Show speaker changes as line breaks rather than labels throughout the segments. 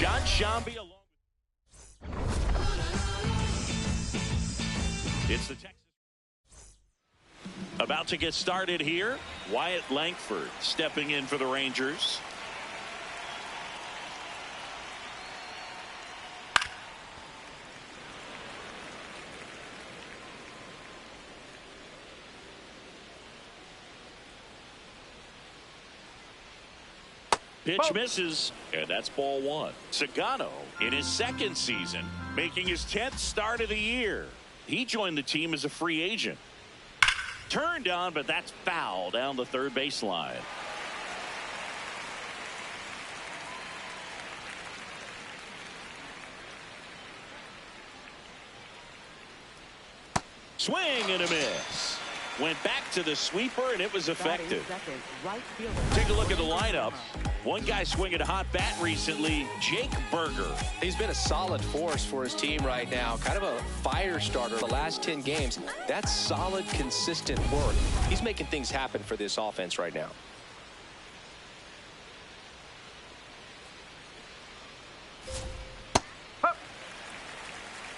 John Shambi along with... It's the Texas. About to get started here. Wyatt Langford stepping in for the Rangers. Pitch misses, and that's ball one. Sugano in his second season, making his 10th start of the year. He joined the team as a free agent. Turned on, but that's foul down the third baseline. Swing and a miss. Went back to the sweeper, and it was effective. Take a look at the lineup. One guy swinging a hot bat recently, Jake Berger.
He's been a solid force for his team right now. Kind of a fire starter the last 10 games. That's solid, consistent work. He's making things happen for this offense right now.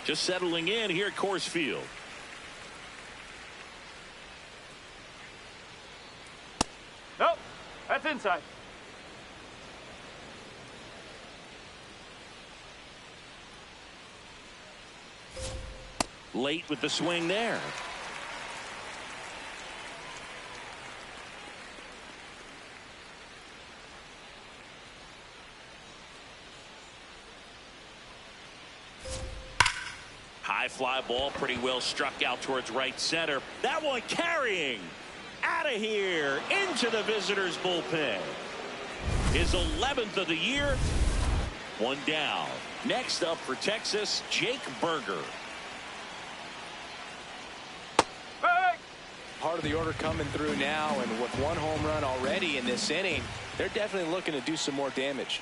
Just settling in here at Coors Field.
Nope, that's inside.
Late with the swing there. High fly ball, pretty well struck out towards right center. That one carrying out of here into the visitors' bullpen. His 11th of the year. One down. Next up for Texas, Jake Berger.
Part of the order coming through now, and with one home run already in this inning, they're definitely looking to do some more damage.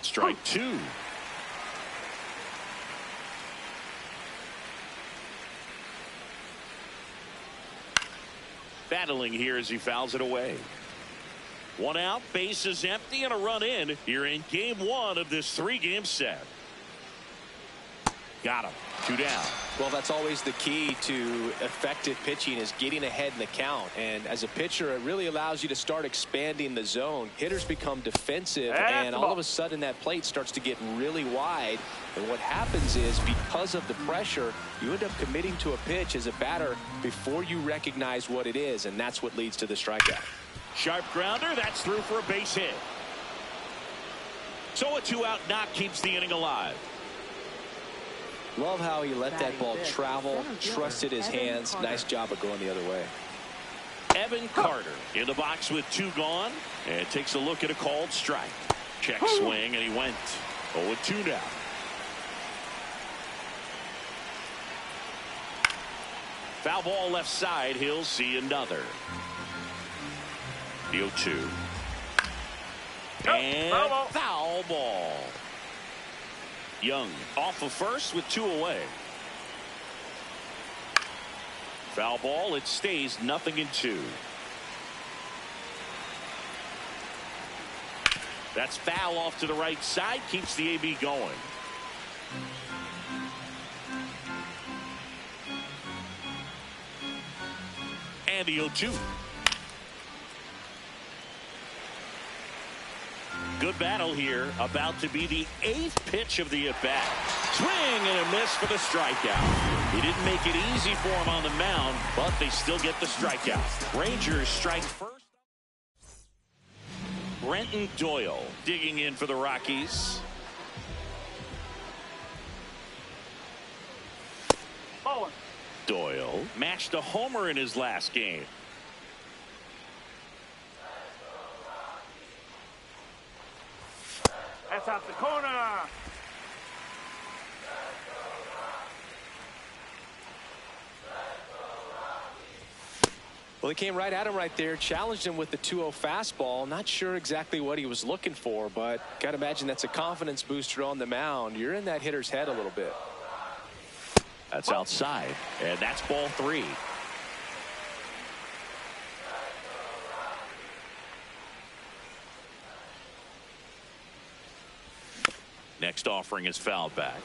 Strike two. Battling here as he fouls it away. One out, bases empty, and a run in here in game one of this three-game set. Got him. Two down.
Well, that's always the key to effective pitching, is getting ahead in the count. And as a pitcher, it really allows you to start expanding the zone. Hitters become defensive, and all of a sudden that plate starts to get really wide. And what happens is, because of the pressure, you end up committing to a pitch as a batter before you recognize what it is, and that's what leads to the strikeout.
Sharp grounder, that's through for a base hit. So a two-out knock keeps the inning alive.
Love how he let that ball travel, trusted his hands. Nice job of going the other way.
Evan Carter in the box with two gone, and takes a look at a called strike. Check swing, and he went 0-2 now. Foul ball left side, he'll see another. The 0-2. And foul ball. Young off of first with two away. Foul ball, it stays 0-2. That's foul off to the right side, keeps the AB going. And the 0-2. Good battle here, about to be the 8th pitch of the at-bat. Swing and a miss for the strikeout. He didn't make it easy for him on the mound, but they still get the strikeout. Rangers strike first. Brenton Doyle digging in for the Rockies. Doyle matched a homer in his last game.
That's out the corner.
Well, he came right at him right there, challenged him with the 2-0 fastball. Not sure exactly what he was looking for, but got to imagine that's a confidence booster on the mound. You're in that hitter's head a little bit.
That's outside, and that's ball 3. Next offering is fouled back.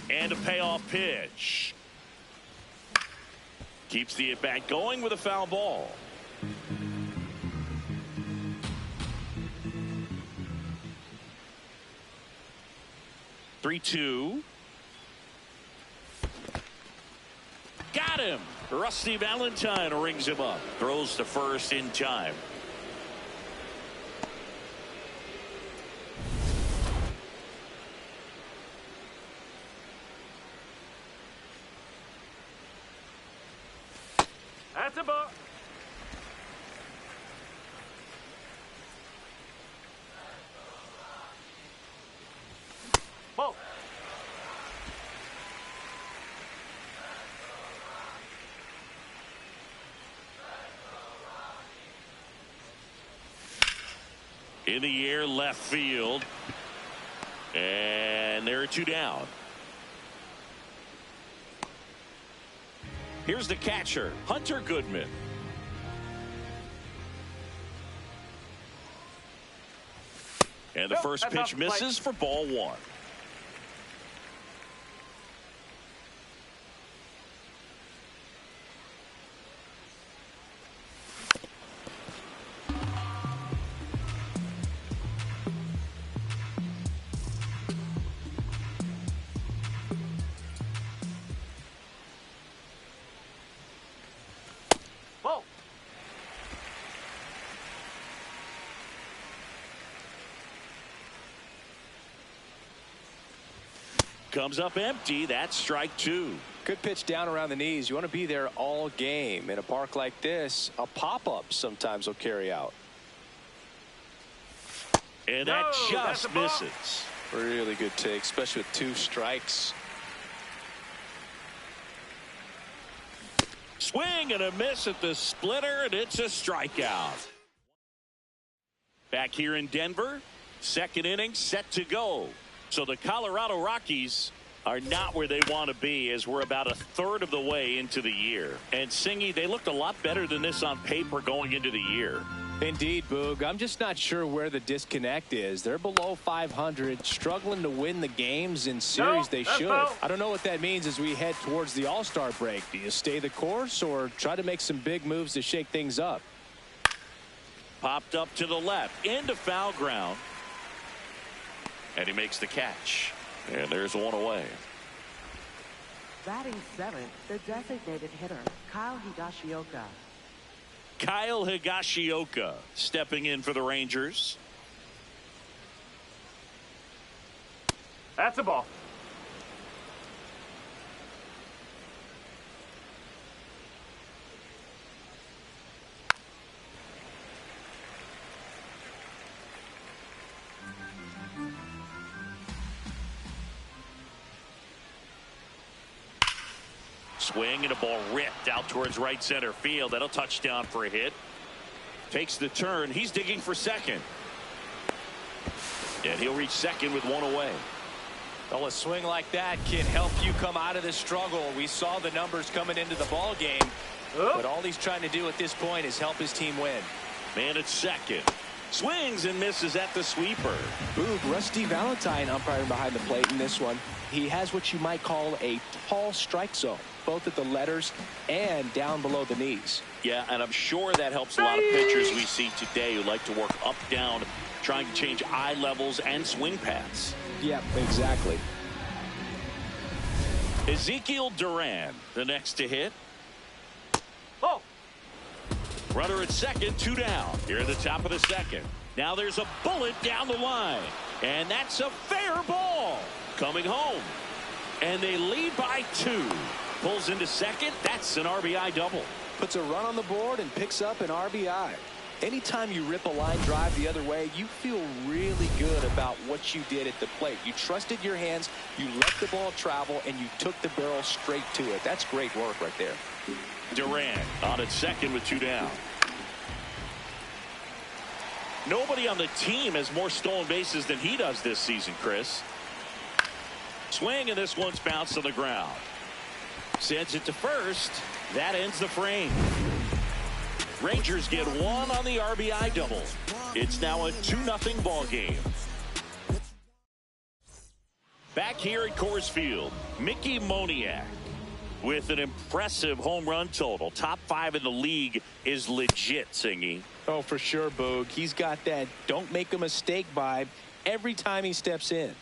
And a payoff pitch. Keeps the at-bat going with a foul ball. Three-two. Got him. Rusty Valentine rings him up. Throws to first in time.
That's a ball. Ball.
In the air, left field. And there are 2 down. Here's the catcher, Hunter Goodman. And the first pitch misses for ball 1. Comes up empty. That's strike 2.
Good pitch down around the knees. You want to be there all game. In a park like this, a pop-up sometimes will carry out.
And that just misses.
Really good take, especially with 2 strikes.
Swing and a miss at the splitter, and it's a strikeout. Back here in Denver, second inning set to go. So the Colorado Rockies are not where they want to be as we're about a third of the way into the year. And Singy, they looked a lot better than this on paper going into the year.
Indeed, Boog. I'm just not sure where the disconnect is. They're below 500, struggling to win the games in series they should. I don't know what that means as we head towards the All-Star break. Do you stay the course or try to make some big moves to shake things up?
Popped up to the left into foul ground. And he makes the catch. And there's one away.
Batting 7th, the designated hitter, Kyle Higashioka.
Kyle Higashioka stepping in for the Rangers.
That's a ball.
Swing and a ball ripped out towards right center field. That'll touchdown for a hit. Takes the turn. He's digging for second. And he'll reach second with one away.
Well, a swing like that can help you come out of this struggle. We saw the numbers coming into the ball game. But all he's trying to do at this point is help his team win.
Man at second. Swings and misses at the sweeper.
Boog, Rusty Valentine umpiring behind the plate in this one. He has what you might call a tall strike zone, both at the letters and down below the knees.
Yeah, and I'm sure that helps a lot of pitchers we see today who like to work up, down, trying to change eye levels and swing paths.
Yeah, exactly.
Ezekiel Duran, the next to hit.
Oh!
Runner at second, 2 down. Here at the top of the second. Now there's a bullet down the line. And that's a fair ball. Coming home. And they lead by 2. Pulls into second. That's an RBI double.
Puts a run on the board and picks up an RBI. Anytime you rip a line drive the other way, you feel really good about what you did at the plate. You trusted your hands, you let the ball travel, and you took the barrel straight to it. That's great work right there.
Duran on at second with 2 down. Nobody on the team has more stolen bases than he does this season, Chris. Swing, and this one's bounced on the ground. Sends it to first. That ends the frame. Rangers get one on the RBI double. It's now a 2-0 ball game. Back here at Coors Field, Mickey Moniak with an impressive home run total. Top 5 in the league is legit, Singy.
Oh, for sure, Boog. He's got that don't make a mistake vibe every time he steps in.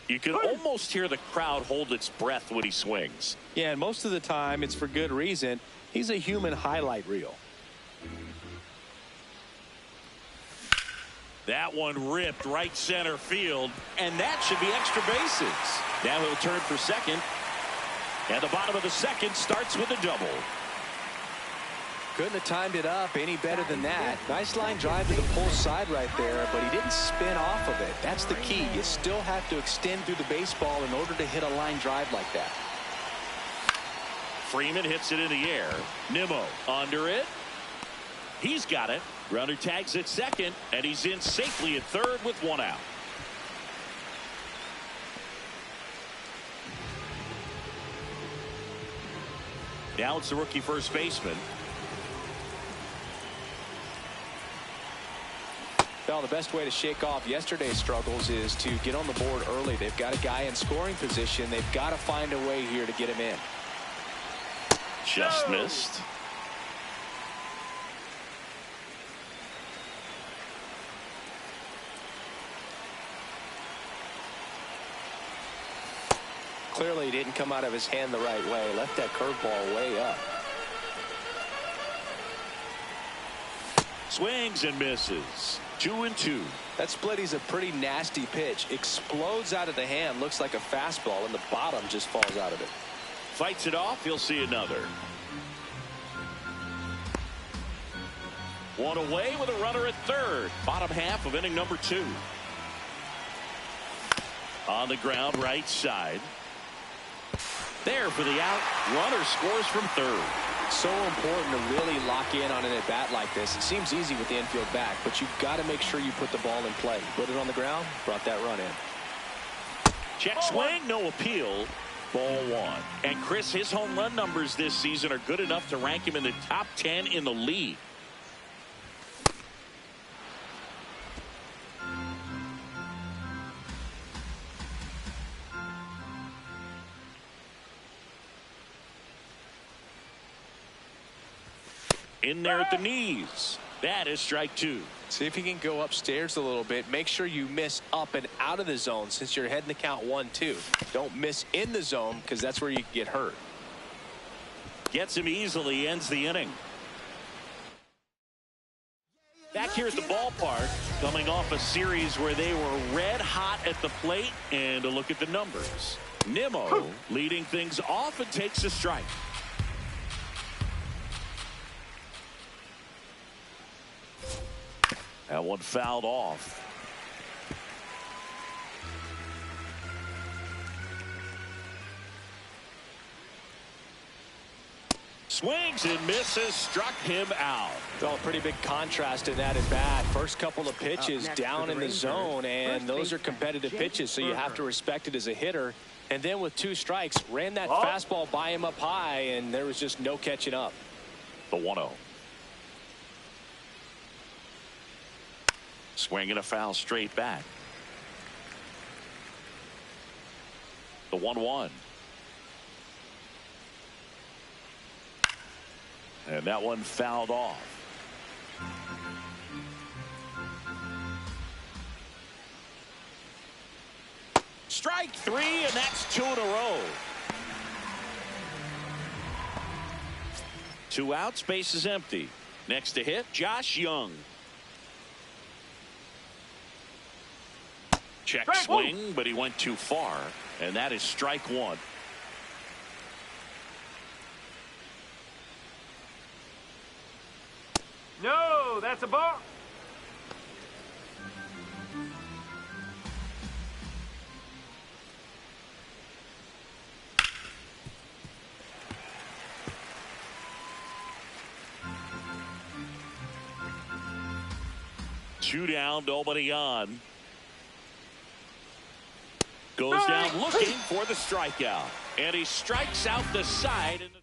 You can almost hear the crowd hold its breath when he swings.
Yeah, and most of the time it's for good reason. He's a human highlight reel.
That one ripped right center field, and that should be extra bases. Now he'll turn for second. And the bottom of the second starts with a double.
Couldn't have timed it up any better than that. Nice line drive to the pull side right there, but he didn't spin off of it. That's the key. You still have to extend through the baseball in order to hit a line drive like that.
Freeman hits it in the air. Nimmo under it. He's got it. Runner tags at second, and he's in safely at third with one out. Now it's the rookie first baseman.
Well, the best way to shake off yesterday's struggles is to get on the board early. They've got a guy in scoring position. They've got to find a way here to get him in.
Just missed.
Clearly didn't come out of his hand the right way. Left that curveball way up.
Swings and misses. 2-2.
That splitty's a pretty nasty pitch. Explodes out of the hand. Looks like a fastball, and the bottom just falls out of it.
Fights it off. He'll see another. One away with a runner at third. Bottom half of inning number 2. On the ground, right side. There for the out. Runner scores from third.
So important to really lock in on an at-bat like this. It seems easy with the infield back, but you've got to make sure you put the ball in play. Put it on the ground, brought that run in.
Check swing, no appeal. Ball 1. And Chris, his home run numbers this season are good enough to rank him in the top 10 in the league. In there at the knees. That is strike 2.
See if you can go upstairs a little bit. Make sure you miss up and out of the zone since you're heading to count 1-2. Don't miss in the zone because that's where you get hurt.
Gets him easily, ends the inning. Back here at the ballpark, coming off a series where they were red hot at the plate, and a look at the numbers. Nimmo leading things off and takes a strike. That one fouled off. Swings and misses, struck him out.
Well, pretty big contrast in that at bat. First couple of pitches down in the zone, and those are competitive pitches, so you have to respect it as a hitter. And then with 2 strikes, ran that fastball by him up high, and there was just no catching up.
The 1-0. Swing and a foul straight back. The 1-1. And that one fouled off. Strike 3, and that's 2 in a row. 2 outs, base is empty. Next to hit, Josh Young. Check swing, but he went too far, and that is strike 1.
No, that's a ball.
2 down, nobody on. Goes down looking for the strikeout. And he strikes out the side in the third.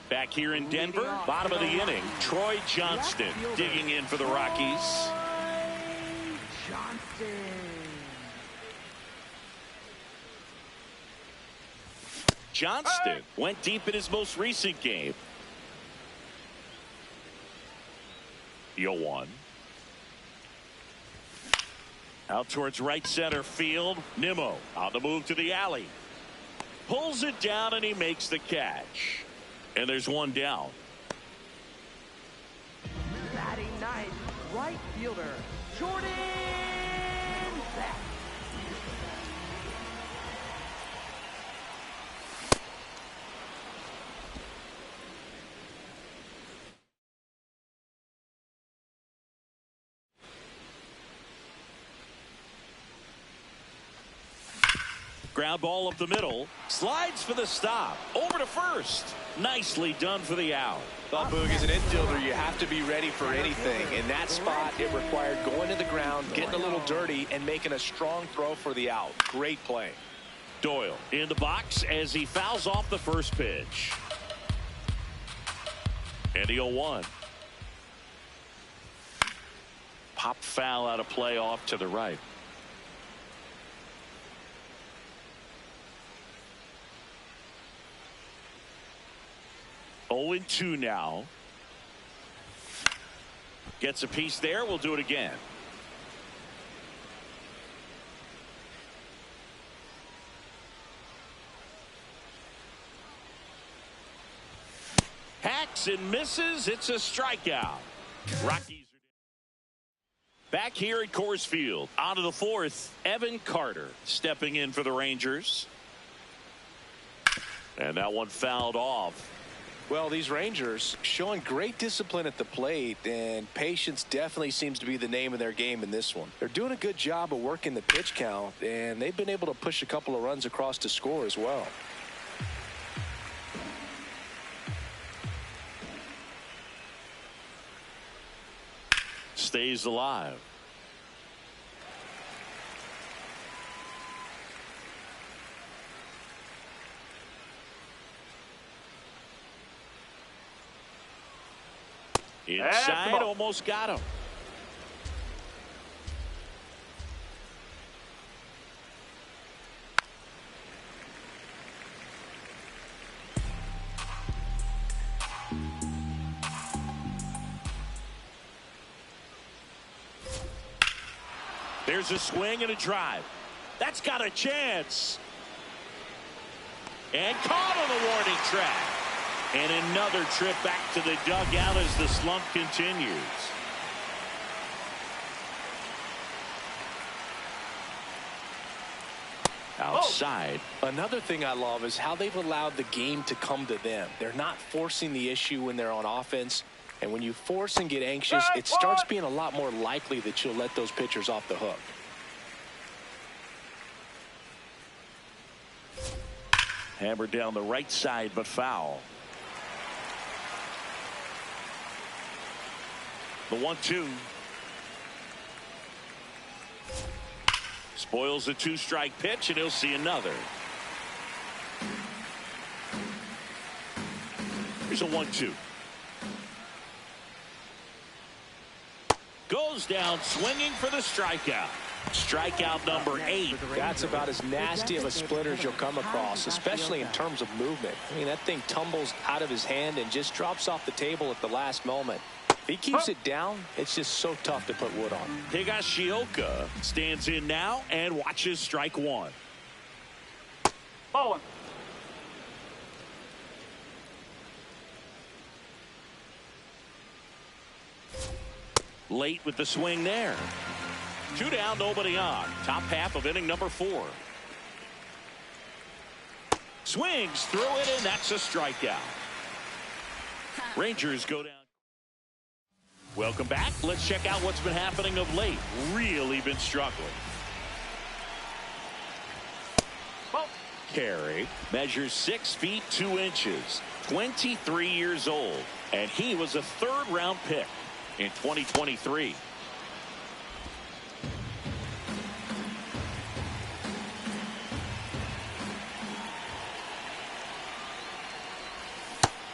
Back here in Denver, bottom of the inning, Troy Johnston digging in for the Rockies. Johnston went deep in his most recent game. 0-1. Out towards right center field. Nimmo on the move to the alley. Pulls it down and he makes the catch. And there's one down.
Batting ninth, right fielder, Jordan Beck.
Ground ball up the middle. Slides for the stop. Over to first. Nicely done for the out.
Well, Boog, as an infielder, you have to be ready for anything. In that spot, it required going to the ground, getting a little dirty, and making a strong throw for the out. Great play.
Doyle in the box as he fouls off the first pitch. And the 0-1. Pop foul out of play off to the right. 0-2 now. Gets a piece there. We'll do it again. Hacks and misses. It's a strikeout. Rockies are back here at Coors Field. On to the fourth. Evan Carter stepping in for the Rangers. And that one fouled off.
Well, these Rangers showing great discipline at the plate, and patience definitely seems to be the name of their game in this one. They're doing a good job of working the pitch count, and they've been able to push a couple of runs across to score as well.
Stays alive. Inside, almost got him. There's a swing and a drive. That's got a chance. And caught on the warning track. And another trip back to the dugout as the slump continues. Outside.
Another thing I love is how they've allowed the game to come to them. They're not forcing the issue when they're on offense. And when you force and get anxious, it starts being a lot more likely that you'll let those pitchers off the hook.
Hammered down the right side, but foul. The 1-2. Spoils a 2-strike pitch, and he'll see another. Here's a 1-2. Goes down swinging for the strikeout. Strikeout number 8.
That's about as nasty of a splitter as you'll come across, especially in terms of movement. I mean, that thing tumbles out of his hand and just drops off the table at the last moment. If he keeps it down, it's just so tough to put wood on.
Higashioka stands in now and watches strike 1.
Ball one.
Late with the swing there. 2 down, nobody on. Top half of inning number 4. Swings through it, and that's a strikeout. Rangers go down. Welcome back. Let's check out what's been happening of late. Really been struggling. Carey measures 6 feet 2 inches, 23 years old, and he was a 3rd-round pick. in 2023.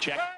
Check.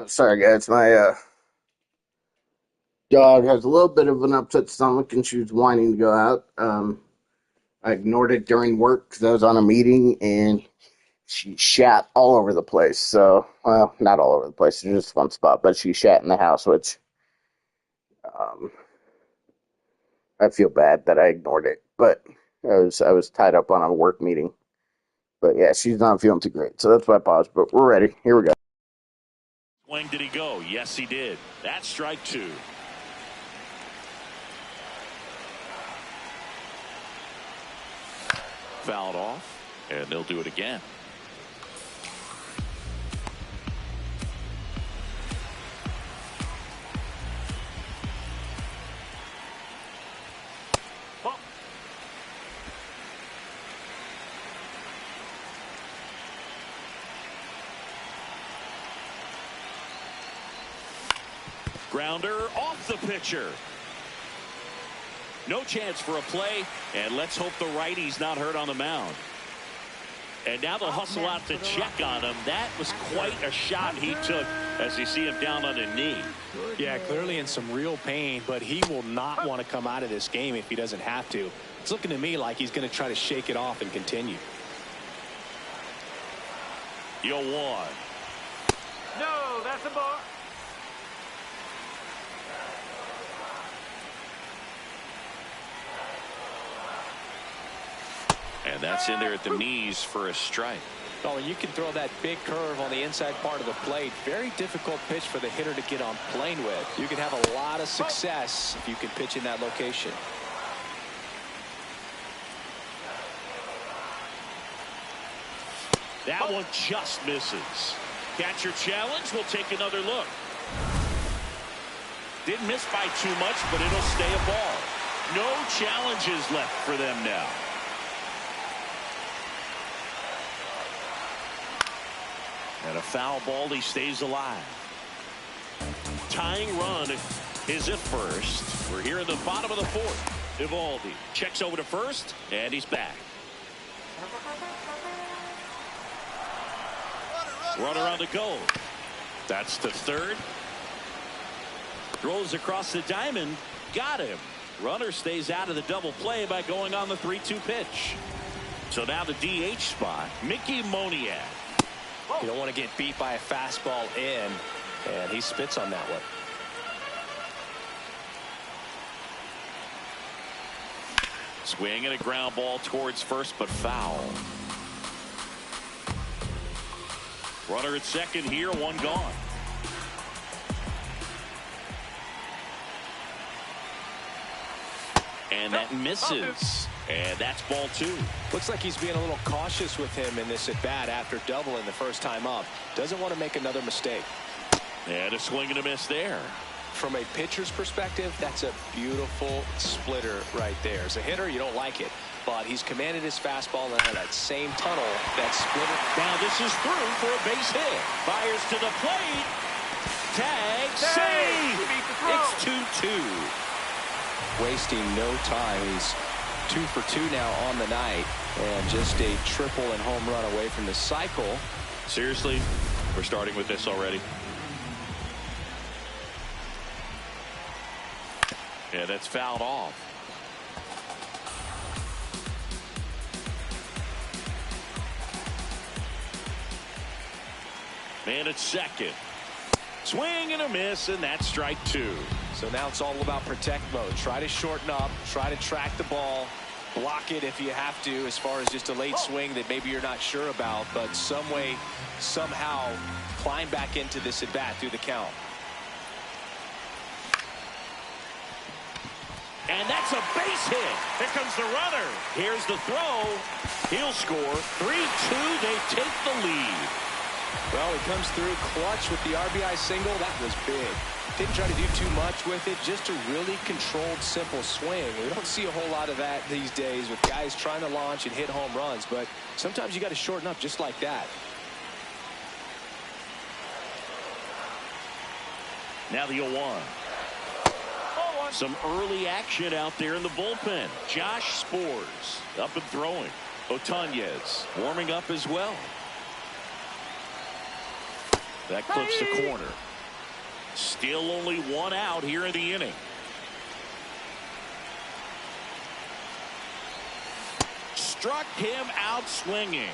Sorry, guys. My dog has a little bit of an upset stomach, and she was whining to go out. I ignored it during work because I was on a meeting, and she shat all over the place. So, well, not all over the place, just one spot, but she shat in the house, which um, I feel bad that I ignored it. But I was tied up on a work meeting. But yeah, she's not feeling too great, so that's why I paused. But we're ready. Here we go.
Swing, did he go? Yes, he did. That's strike 2. Fouled off, and they'll do it again. Grounder off the pitcher. No chance for a play, and let's hope the righty's not hurt on the mound. And now they'll hustle out to check on him. That was quite a shot he took as you see him down on a knee.
Yeah, clearly in some real pain, but he will not want to come out of this game if he doesn't have to. It's looking to me like he's going to try to shake it off and continue.
0-1.
No, that's a ball.
And that's in there at the knees for a strike.
Oh, and you can throw that big curve on the inside part of the plate. Very difficult pitch for the hitter to get on plane with. You can have a lot of success if you can pitch in that location.
That one just misses. Catcher challenge. We'll take another look. Didn't miss by too much, but it'll stay a ball. No challenges left for them now. And a foul ball, he stays alive. Tying run is at first. We're here in the bottom of the 4th. Eovaldi checks over to first, and he's back. Runner on the go. That's to third. Throws across the diamond. Got him. Runner stays out of the double play by going on the 3-2 pitch. So now the DH spot, Mickey Moniak.
You don't want to get beat by a fastball in, and he spits on that one.
Swing and a ground ball towards first, but foul. Runner at second here, one gone. And that misses. And that's ball 2.
Looks like he's being a little cautious with him in this at bat after doubling the first time up. Doesn't want to make another mistake.
And a swing and a miss there.
From a pitcher's perspective, that's a beautiful splitter right there. As a hitter, you don't like it, but he's commanded his fastball and out of that same tunnel, that splitter.
Now this is through for a base hit. Fires to the plate. Tag, save. It's 2-2.
Wasting no time. He's 2 for 2 now on the night, and just a triple and home run away from the cycle.
Seriously, we're starting with this already. Yeah, that's fouled off. Man at second. Swing and a miss, and that's strike 2.
So now it's all about protect mode. Try to shorten up, try to track the ball, block it if you have to, as far as just a late swing that maybe you're not sure about, but some way, somehow climb back into this at bat through the count.
And that's a base hit. Here comes the runner. Here's the throw. He'll score. 3-2. They take the lead.
Well, he comes through clutch with the RBI single. That was big. Didn't try to do too much with it. Just a really controlled, simple swing. We don't see a whole lot of that these days with guys trying to launch and hit home runs. But sometimes you got to shorten up just like that.
Now the 0-1. Some early action out there in the bullpen. Josh Spores up and throwing. Otanez warming up as well. That clips the corner. Still only one out here in the inning. Struck him out swinging.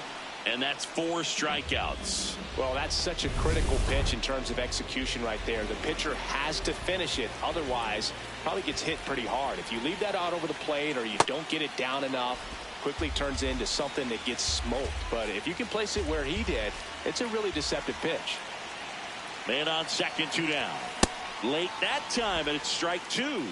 And that's 4 strikeouts.
Well, that's such a critical pitch in terms of execution right there. The pitcher has to finish it. Otherwise, probably gets hit pretty hard. If you leave that out over the plate or you don't get it down enough, quickly turns into something that gets smoked. But if you can place it where he did, it's a really deceptive pitch.
Man on second, 2 down. Late that time, and it's strike 2.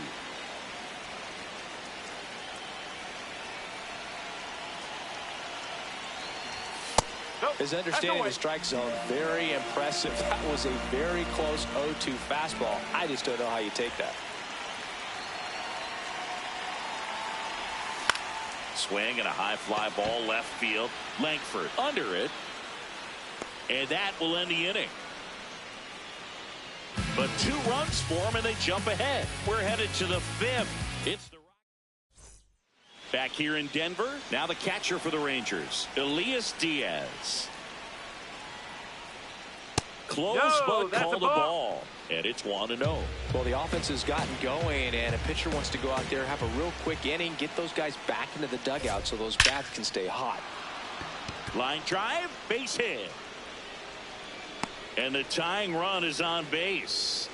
His understanding of the strike zone, very impressive. That was a very close 0-2 fastball. I just don't know how you take that.
Swing and a high fly ball left field. Langford under it. And that will end the inning. But 2 runs for him, and they jump ahead. We're headed to the 5th. It's the back here in Denver. Now the catcher for the Rangers, Elias Diaz. Close, but called the ball. And it's 1-0.
Well, the offense has gotten going, and a pitcher wants to go out there, have a real quick inning, get those guys back into the dugout so those bats can stay hot.
Line drive, base hit. And the tying run is on base.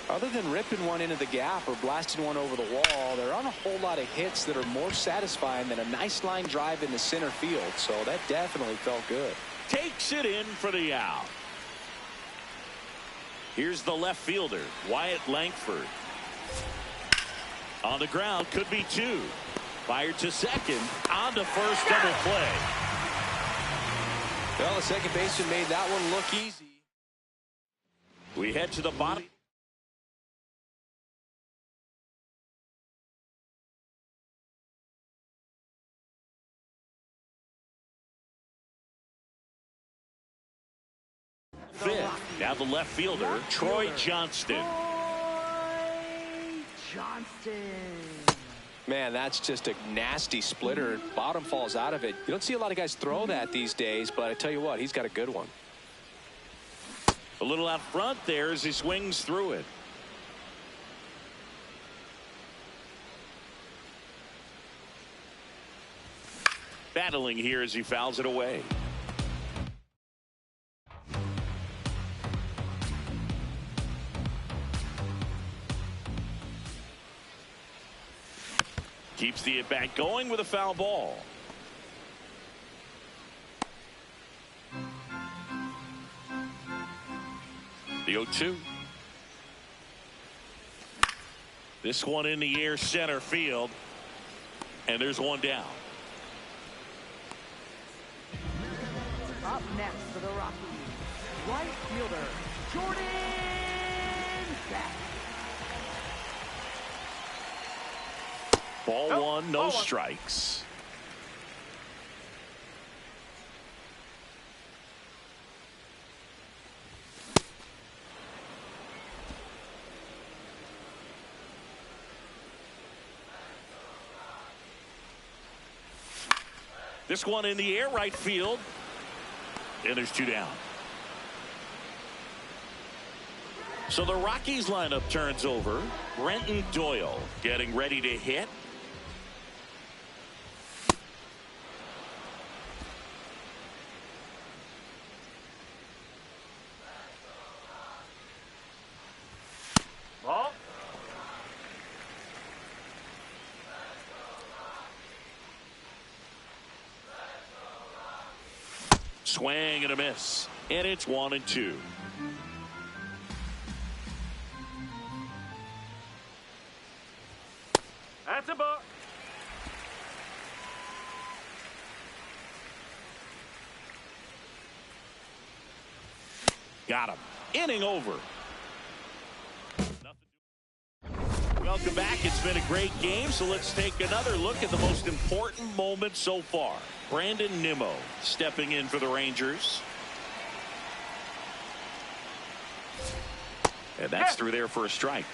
Other than ripping one into the gap or blasting one over the wall, there aren't a whole lot of hits that are more satisfying than a nice line drive in the center field. So that definitely felt good.
Takes it in for the out. Here's the left fielder, Wyatt Langford. On the ground, could be 2. Fired to second, on to first, double play.
Well, the second baseman made that one look easy.
We head to the bottom. Fifth. Now the left fielder, Troy Johnston.
Man, that's just a nasty splitter. Bottom falls out of it. You don't see a lot of guys throw that these days, but I tell you what, he's got a good one.
A little out front there as he swings through it. Battling here as he fouls it away. Keeps the at-bat going with a foul ball. The 0-2. This one in the air, center field. And there's one down.
Up next for the Rockies, right fielder, Jordan Beck.
Ball 1, no strikes. This one in the air, right field. And there's 2 down. So the Rockies lineup turns over. Brenton Doyle getting ready to hit.
Ball.
Swing and a miss. And it's 1-2.
That's a ball.
Got him. Inning over. Welcome back. It's been a great game, so let's take another look at the most important moment so far. Brandon Nimmo stepping in for the Rangers. And that's through there for a strike.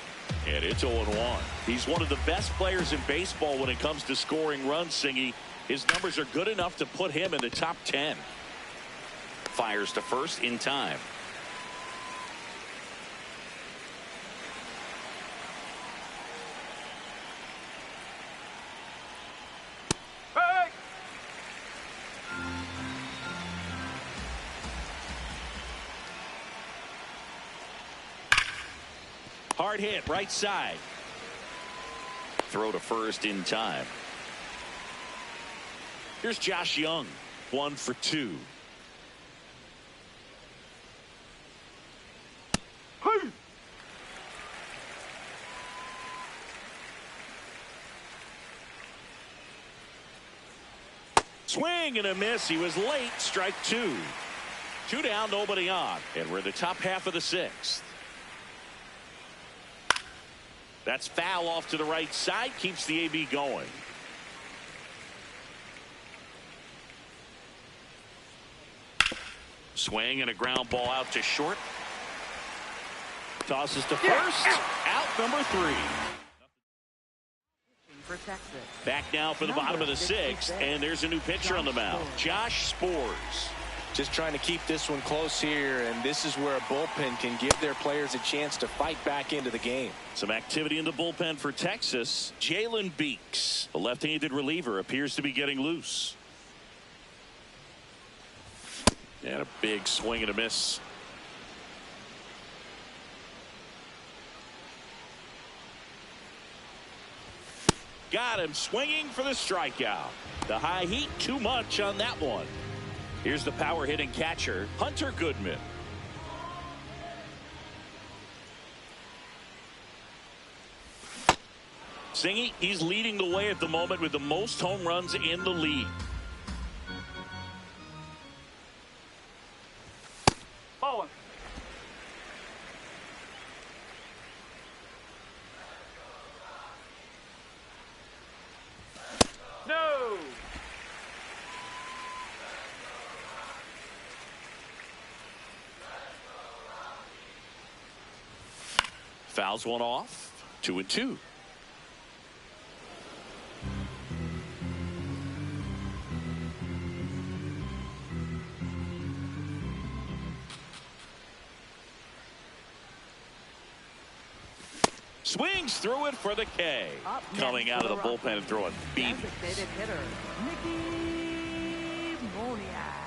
And it's 0-1. He's one of the best players in baseball when it comes to scoring runs, Singy. His numbers are good enough to put him in the top 10. fires to first in time.
Hey!
Hard hit, right side. Throw to first in time. Here's Josh Young, 1 for 2.
Hey!
Swing and a miss. He was late. Strike 2. 2 down, nobody on. And we're in the top half of the 6th. That's foul off to the right side. Keeps the AB going. Swing and a ground ball out to short. Tosses to first. Out number 3.
For Texas.
Back now for the bottom of the 6th. And there's a new pitcher on the mound. Josh Spores.
Just trying to keep this one close here, and this is where a bullpen can give their players a chance to fight back into the game.
Some activity in the bullpen for Texas. Jalen Beeks, the left-handed reliever, appears to be getting loose. And a big swing and a miss. Got him swinging for the strikeout. The high heat, too much on that one. Here's the power hitting catcher, Hunter Goodman. Singy, he's leading the way at the moment with the most home runs in the league.
Bowling. No.
Fouls one off. 2-2. Swings through it for the K. Coming out of the bullpen and throwing beat.
Designated hitter, Mickey Moniak.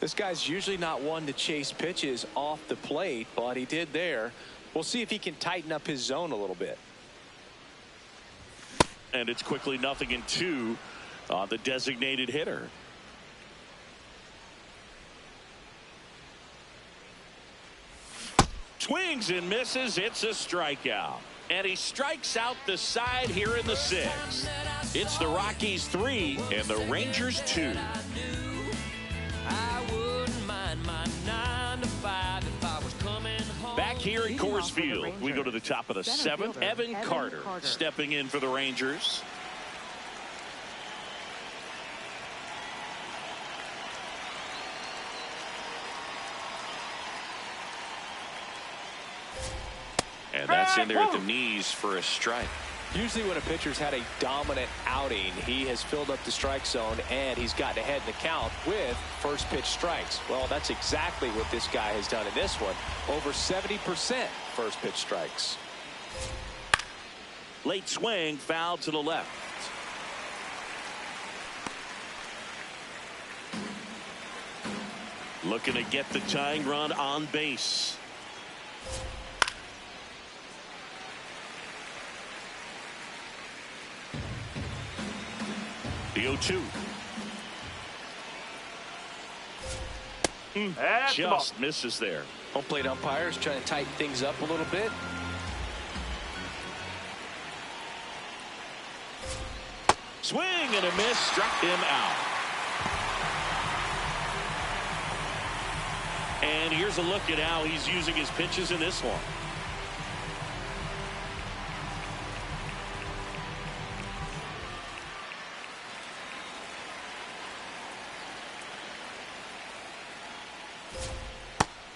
This guy's usually not one to chase pitches off the plate, but he did there. We'll see if he can tighten up his zone a little bit.
And it's quickly 0-2 on the designated hitter. Swings and misses. It's a strikeout. And he strikes out the side here in the 6th. It's the Rockies 3 and the Rangers 2. Back here at Coors Field, we go to the top of the 7th. Evan Carter stepping in for the Rangers. And that's in there at the knees for a strike.
Usually when a pitcher's had a dominant outing, he has filled up the strike zone and he's gotten ahead in the count with first pitch strikes. Well, that's exactly what this guy has done in this one. Over 70% first pitch strikes.
Late swing, foul to the left. Looking to get the tying run on base. The 0-2. Just misses there.
Home plate umpires trying to tighten things up a little bit.
Swing and a miss, struck him out. And here's a look at how he's using his pitches in this one.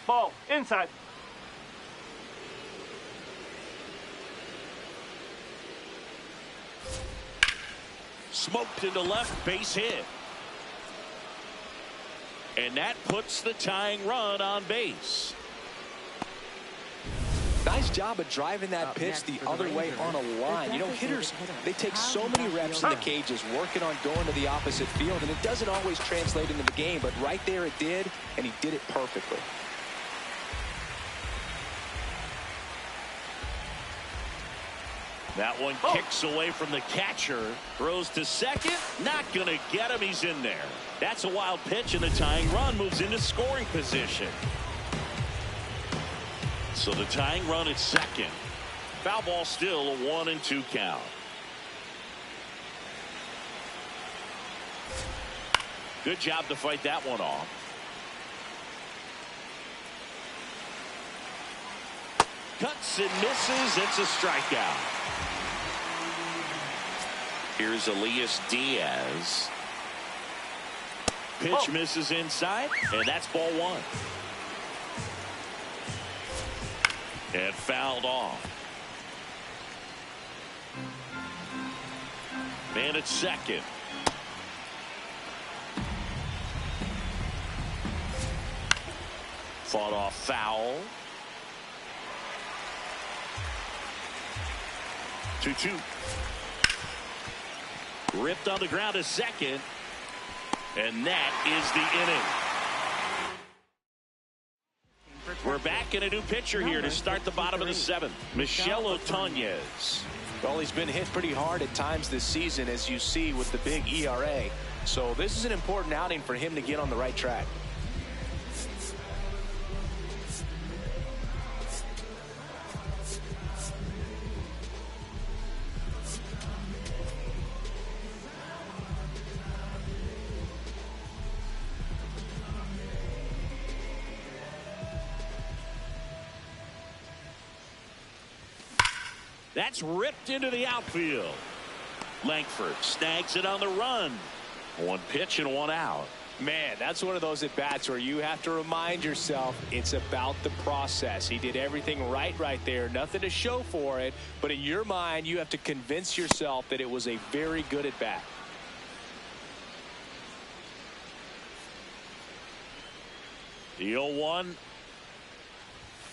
Ball inside.
Smoked into left, base hit. And that puts the tying run on base.
Nice job of driving that pitch the other way on a line. You know, hitters, they take so many reps in the cages working on going to the opposite field, and it doesn't always translate into the game, but right there it did, and he did it perfectly.
That one kicks away from the catcher. Throws to second. Not going to get him. He's in there. That's a wild pitch, and the tying run moves into scoring position. So the tying run at second. Foul ball still, a 1-2 count. Good job to fight that one off. Cuts and misses. It's a strikeout. Here's Elias Diaz. Pitch misses inside, and that's ball one. And fouled off. Man at second. Fought off foul. 2-2. Ripped on the ground to second. And that is the inning. We're back in a new pitcher here to start the bottom of the seventh. Michel Otañez.
Well, he's been hit pretty hard at times this season, as you see with the big ERA. So this is an important outing for him to get on the right track.
That's ripped into the outfield. Langford snags it on the run. One pitch and one out.
Man, that's one of those at-bats where you have to remind yourself it's about the process. He did everything right there. Nothing to show for it. But in your mind, you have to convince yourself that it was a very good at-bat.
The 0-1.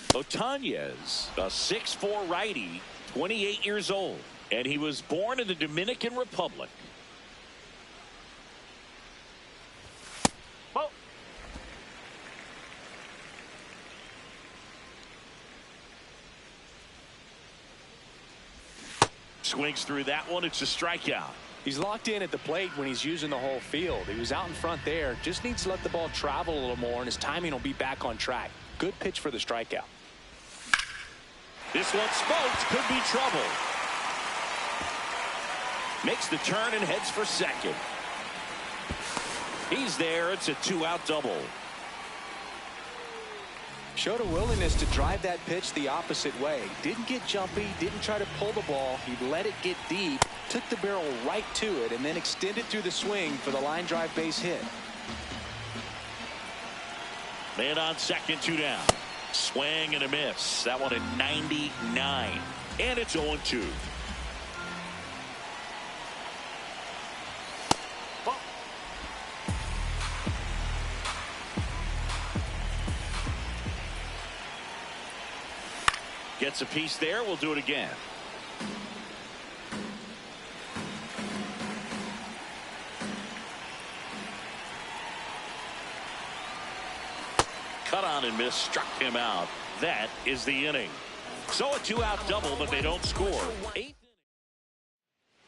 Otañez, a 6'4" righty, 28 years old, and he was born in the Dominican Republic.
Ball.
Swings through that one. It's a strikeout.
He's locked in at the plate when he's using the whole field. He was out in front there. Just needs to let the ball travel a little more, and his timing will be back on track. Good pitch for the strikeout.
This one smoked. Could be trouble. Makes the turn and heads for second. He's there. It's a 2-out double.
Showed a willingness to drive that pitch the opposite way. Didn't get jumpy. Didn't try to pull the ball. He let it get deep. Took the barrel right to it and then extended through the swing for the line drive base hit.
Man on second, 2 down. Swing and a miss. That one at 99. And it's 0-2. Gets a piece there. We'll do it again. Cut on and miss, struck him out. That is the inning. So a 2-out double, but they don't score. 8th.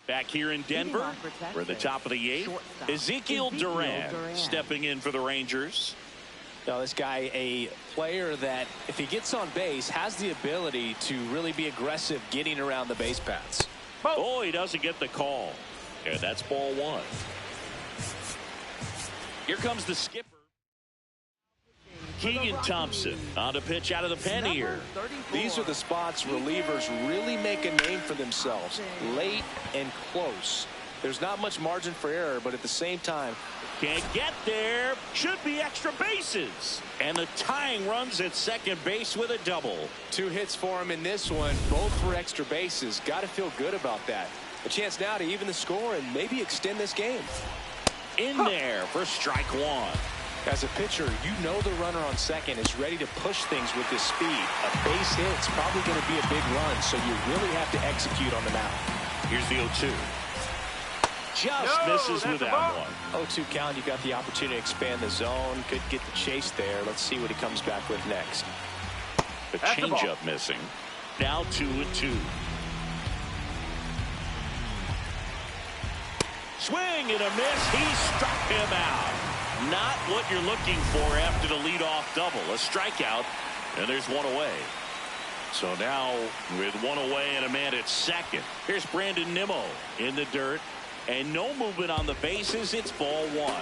Back here in Denver, we're at the top of the 8th. Ezekiel Duran stepping in for the Rangers.
Now, this guy, a player that, if he gets on base, has the ability to really be aggressive getting around the base paths.
Oh, he doesn't get the call. And that's ball one. Here comes the skipper. Keegan Thompson on to pitch out of the pen here.
These are the spots relievers really make a name for themselves. Late and close. There's not much margin for error, but at the same time,
can't get there. Should be extra bases. And the tying runs at second base with a double.
2 hits for him in this one, both for extra bases. Got to feel good about that. A chance now to even the score and maybe extend this game.
In there for strike one.
As a pitcher, you know the runner on second is ready to push things with his speed. A base hit's probably going to be a big run, so you really have to execute on the mound.
Here's the 0-2. Just misses with that one.
0-2 count, you've got the opportunity to expand the zone. Could get the chase there. Let's see what he comes back with next.
The changeup missing. Now 2-2. Swing and a miss. He struck him out. Not what you're looking for after the leadoff double. A strikeout, and there's one away. So now with one away and a man at second. Here's Brandon Nimmo in the dirt. And no movement on the bases. It's ball one.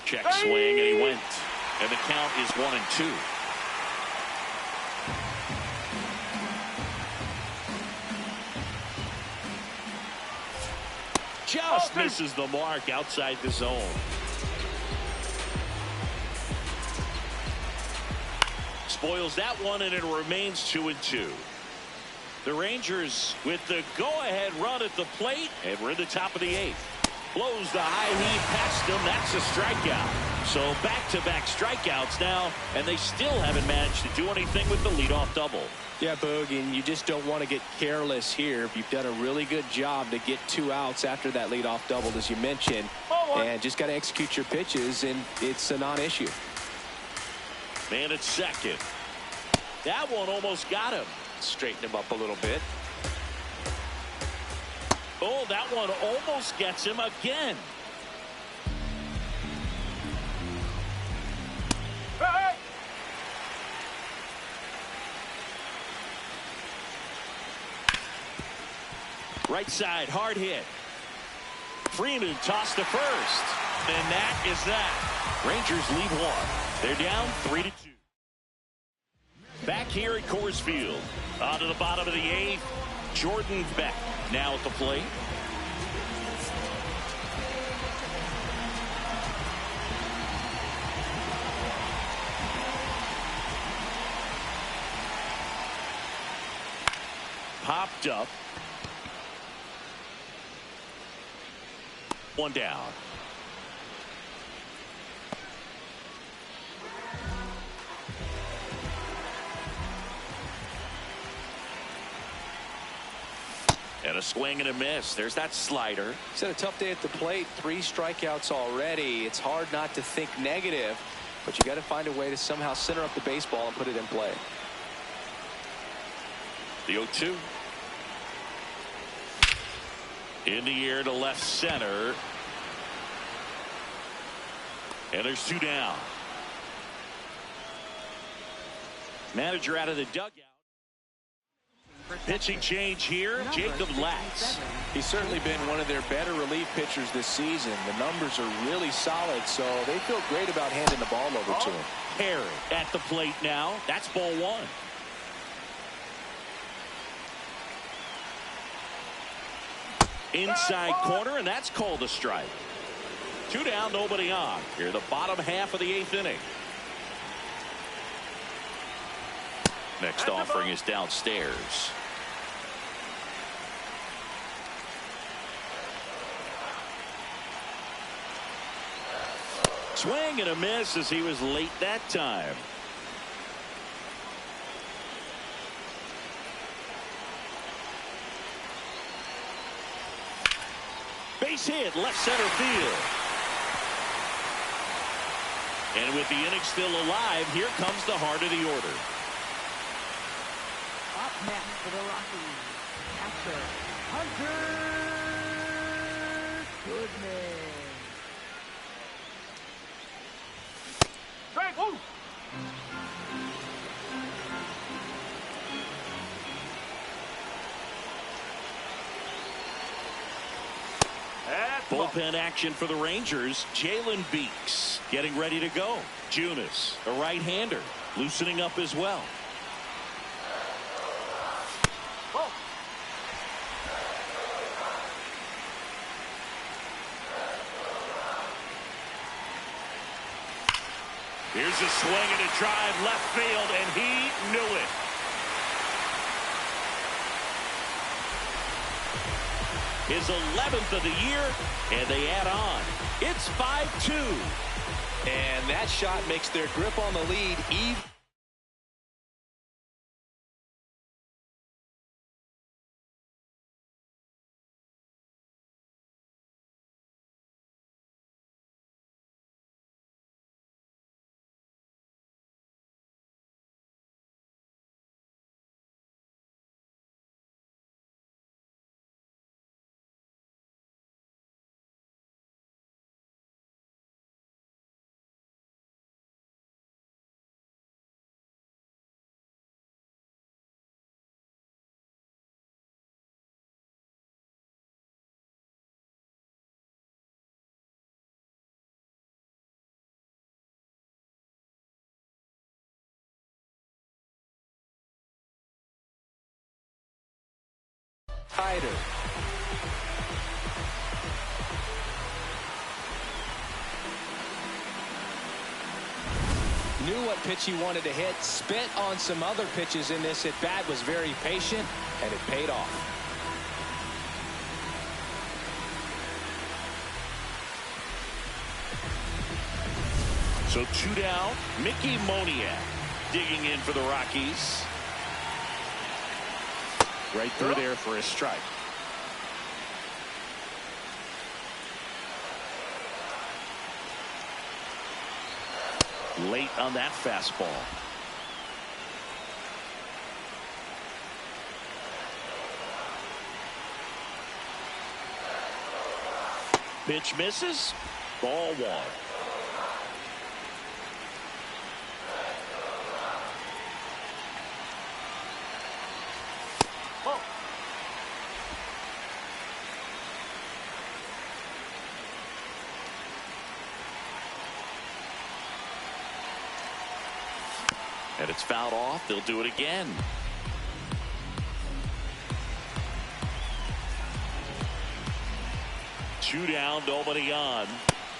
Check swing, and he went. And the count is 1-2. Just misses the mark outside the zone. Spoils that one, and it remains 2-2. The Rangers with the go-ahead run at the plate, and we're in the top of the 8th. Blows the high heat past him. That's a strikeout. So back-to-back strikeouts now, and they still haven't managed to do anything with the leadoff double.
Yeah, Boog, and you just don't want to get careless here. You've done a really good job to get 2 outs after that leadoff double, as you mentioned, and just got to execute your pitches, and it's a non-issue.
Man at second. That one almost got him.
Straighten him up a little bit.
Oh, that one almost gets him again.
Hey!
Right side, hard hit. Freeman tossed to first. And that is that. Rangers lead one. They're down 3-2. Back here at Coors Field. On to the bottom of the 8th. Jordan Beck now at the plate. Popped up. One down. And a swing and a miss. There's that slider.
He's had a tough day at the plate. 3 strikeouts already. It's hard not to think negative, but you got to find a way to somehow center up the baseball and put it in play.
The 0-2. In the air to left center. And there's 2 down. Manager out of the dugout. Pitching change here, Jacob Latz.
He's certainly been one of their better relief pitchers this season. The numbers are really solid, so they feel great about handing the ball over to him.
Perry at the plate now. That's ball one. Inside corner, and that's called a strike. 2 down, nobody on. Here, the bottom half of the 8th inning. Next offering is downstairs. Swing and a miss as he was late that time. Base hit, left center field. And with the inning still alive, here comes the heart of the order.
Up next for the Rockies, catcher Hunter Goodman.
Strike! Woo!
Bullpen action for the Rangers. Jalen Beeks getting ready to go. Junis, a right-hander, loosening up as well. Here's a swing and a drive left field, and he knew it. His 11th of the year, and they add on. It's 5-2.
And that shot makes their grip on the lead even. Tighter. Knew what pitch he wanted to hit, spent on some other pitches in this at bat, was very patient, and it paid off.
So 2 down, Mickey Moniak digging in for the Rockies. Right through there for a strike. Late on that fastball. Pitch misses. Ball 1. And it's fouled off. They'll do it again. Two down, nobody on.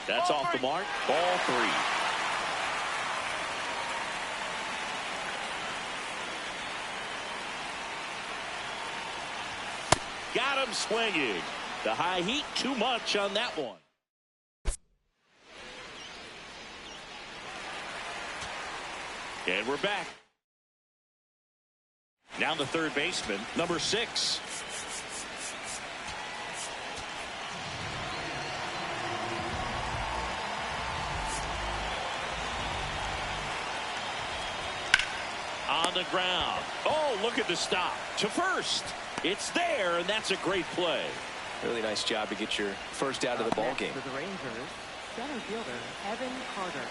That's off the mark. Ball 3. Got him swinging. The high heat, too much on that one. And we're back. Now the third baseman, number 6. On the ground. Oh, look at the stop. To first. It's there, and that's a great play.
Really nice job to get your first out of the ball game.
For the Rangers, center fielder Evan Carter.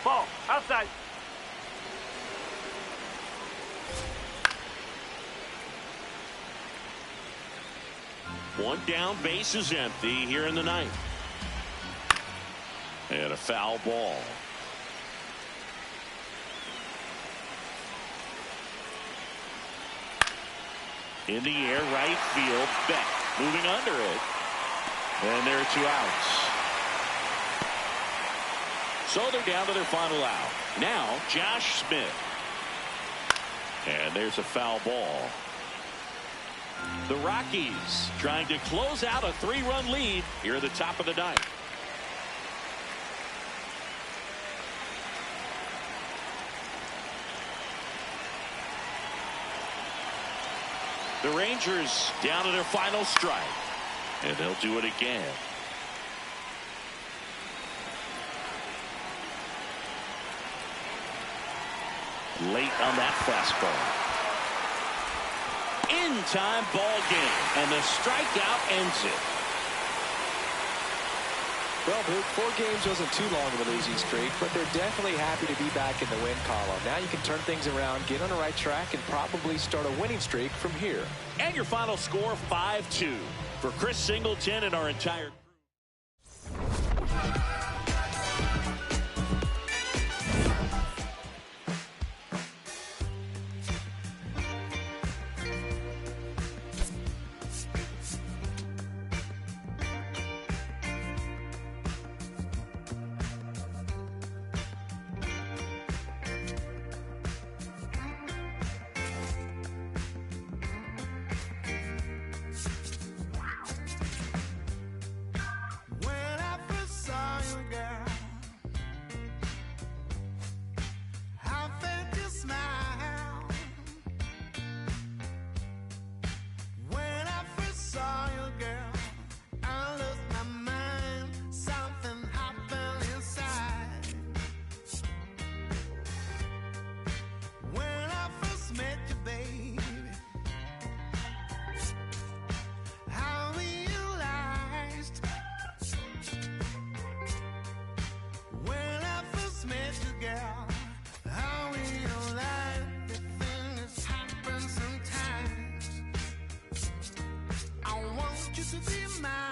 Ball, outside.
One down, base is empty here in the ninth. And a foul ball. In the air, right field, Beck moving under it. And there are 2 outs. So they're down to their final out. Now, Josh Smith. And there's a foul ball. The Rockies trying to close out a 3-run lead here at the top of the ninth. The Rangers down to their final strike. And they'll do it again. Late on that fastball. In time ball game, and the strikeout ends it.
Well, Boog, 4 games wasn't too long of a losing streak, but they're definitely happy to be back in the win column. Now you can turn things around, get on the right track, and probably start a winning streak from here.
And your final score, 5-2. For Chris Singleton and our entire
you to be mine.